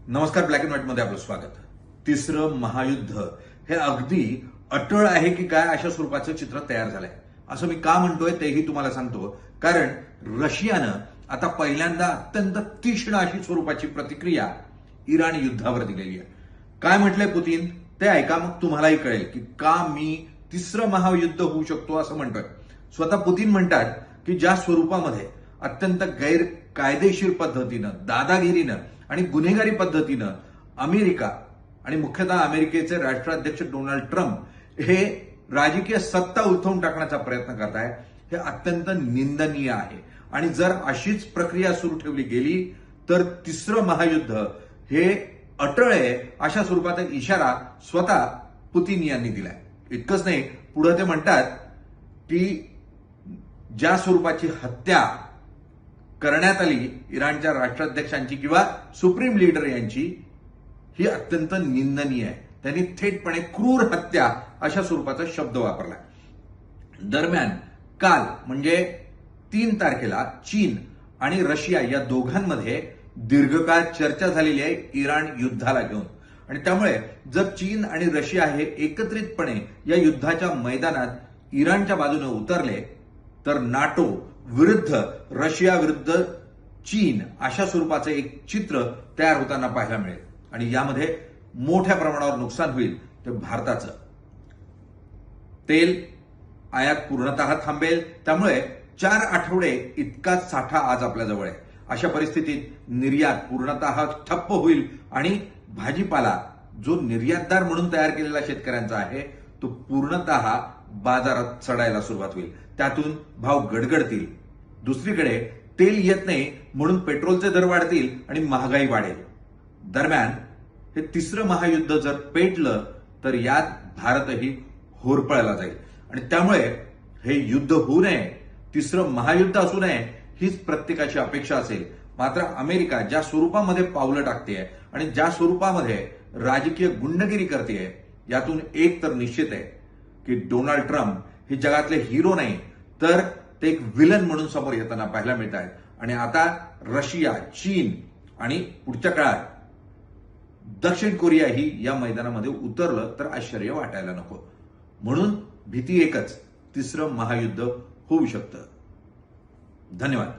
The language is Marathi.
नमस्कार. ब्लॅक अँड व्हाईट मध्ये आपलं स्वागत. तिसरं महायुद्ध हे अगदी अटळ आहे की काय अशा स्वरूपाचं चित्र तयार झालंय. असं मी का म्हणतोय तेही तुम्हाला सांगतो. कारण रशियानं आता पहिल्यांदा अत्यंत तीक्ष्ण अशी स्वरूपाची प्रतिक्रिया इराण युद्धावर दिलेली आहे. काय म्हटलंय पुतीन ते ऐका, मग तुम्हालाही कळेल की का मी तिसरं महायुद्ध होऊ शकतो असं म्हणतोय. स्वतः पुतीन म्हणतात की ज्या स्वरूपामध्ये अत्यंत गैरकायदेशीर पद्धतीनं, दादागिरीनं आणि गुन्हेगारी पद्धतीनं अमेरिका आणि मुख्यतः अमेरिकेचे राष्ट्राध्यक्ष डोनाल्ड ट्रम्प हे राजकीय सत्ता उलथवून टाकण्याचा प्रयत्न करताय, हे अत्यंत निंदनीय आहे. आणि जर अशीच प्रक्रिया सुरू ठेवली गेली तर तिसरं महायुद्ध हे अटळ आहे अशा स्वरूपाचा इशारा स्वतः पुतीन यांनी दिलाय. इतकंच नाही, पुढे ते म्हणतात की ज्या स्वरूपाची हत्या करण्यात आली इराणच्या राष्ट्राध्यक्षांची किंवा सुप्रीम लीडर यांची, ही अत्यंत निंदनीय आहे. त्यांनी थेटपणे क्रूर हत्या अशा स्वरूपाचा शब्द वापरला. दरम्यान काल म्हणजे 3 तारखेला चीन आणि रशिया या दोघांमध्ये दीर्घकाळ चर्चा झालेली आहे इराण युद्धाला घेऊन. आणि त्यामुळे जर चीन आणि रशिया हे एकत्रितपणे या युद्धाच्या मैदानात इराणच्या बाजूने उतरले तर नाटो विरुद्ध रशिया विरुद्ध चीन अशा स्वरूपाचं एक चित्र तयार होताना पाहायला मिळेल. आणि यामध्ये मोठ्या प्रमाणावर नुकसान होईल ते भारताचं. तेल आयात पूर्णतः थांबेल. त्यामुळे 4 आठवडे इतकाच साठा आज आपल्याजवळ आहे. अशा परिस्थितीत निर्यात पूर्णतः ठप्प होईल आणि भाजीपाला जो निर्यातदार म्हणून तयार केलेला शेतकऱ्यांचा आहे तो पूर्णतः बाजारात चढायला सुरुवात होईल. त्यातून भाव गडगडतील. दुसरीकडे तेल येत नाही म्हणून पेट्रोलचे दर वाढतील आणि महागाई वाढेल. दरम्यान हे तिसरं महायुद्ध जर पेटलं तर यात भारतही होरपळला जाईल. आणि त्यामुळे हे युद्ध होऊ नये, तिसरं महायुद्ध असू नये हीच प्रत्येकाची अपेक्षा असेल. मात्र अमेरिका ज्या स्वरूपामध्ये पावलं टाकतेय आणि ज्या स्वरूपामध्ये राजकीय गुंडगिरी करतेय, यातून एक तर निश्चित आहे की डोनाल्ड ट्रम्प हे जगातले हिरो नाही तर ते एक विलन म्हणून समोर येताना पाहायला मिळत आहेत. आणि आता रशिया, चीन आणि पुढच्या काळात दक्षिण कोरिया ही या मैदानामध्ये उतरलं तर आश्चर्य वाटायला नको. म्हणून भीती एकच, तिसरं महायुद्ध होऊ शकतं. धन्यवाद.